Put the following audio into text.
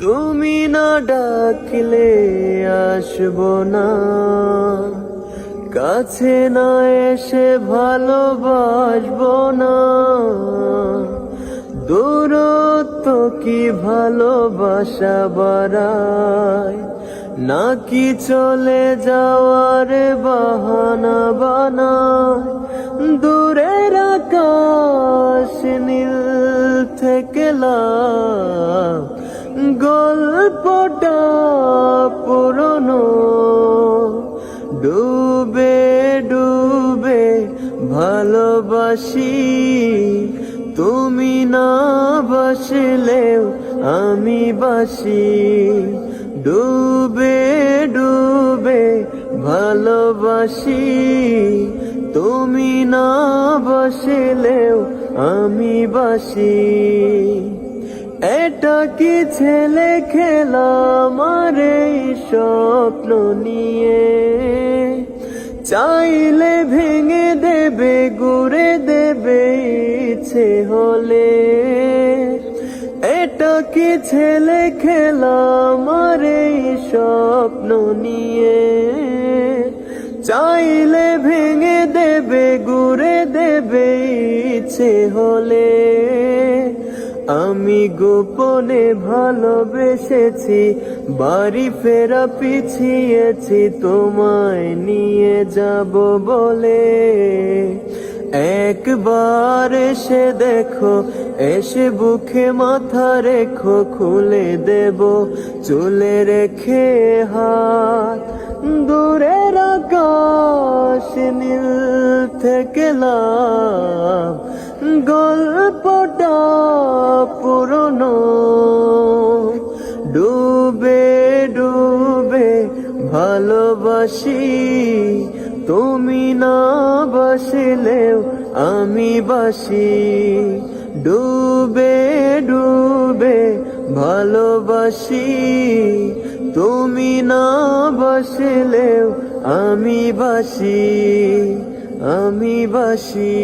তুমি না ডাকলে আসবো না, কাছে না এসে ভালোবাসবো না। দূরত্ব কি ভালোবাসা বাড়ায়, নাকি চলে যাওয়ার বাহানা বানায়? দূরের আকাশ নীল থেকে লাভ, গল্পটা পুরনো। ডুবে ডুবে ভালোবাসি, তুমি না বাসলেও আমি বাসি। ডুবে ডুবে ভালোবাসি, তুমি না বাসলেও আমি বাসি। এটা কি ছেলে খেলা আমার এই স্বপ্ন নিয়ে? চাইলে ভেঙে দেবে গুড়ে দেবে ইচ্ছে হলে। এটা কি ছেলে খেলা আমার এই স্বপ্ন নিয়ে? চাইলে ভেঙে দেবে গুড়ে দেবে ইচ্ছে হলে। আমি গোপনে ভালোবেসেছি, বাড়ি ফেরা পিছিয়েছি তোমায় নিয়ে যাব বলে। একবার এসে দেখো, এসে বুকে মাথা রেখো, খুলে দেব চুলে রেখে হাত। দূরের আকাশ নীল থেকে লাভ, গল্পটা পুরনো। ডুবে ডুবে ভালোবাসি, তুমি না বাসলেও আমি বাসি। ডুবে ডুবে ভালোবাসি, তুমি না বাসলেও আমি বাসি, আমি বাসি।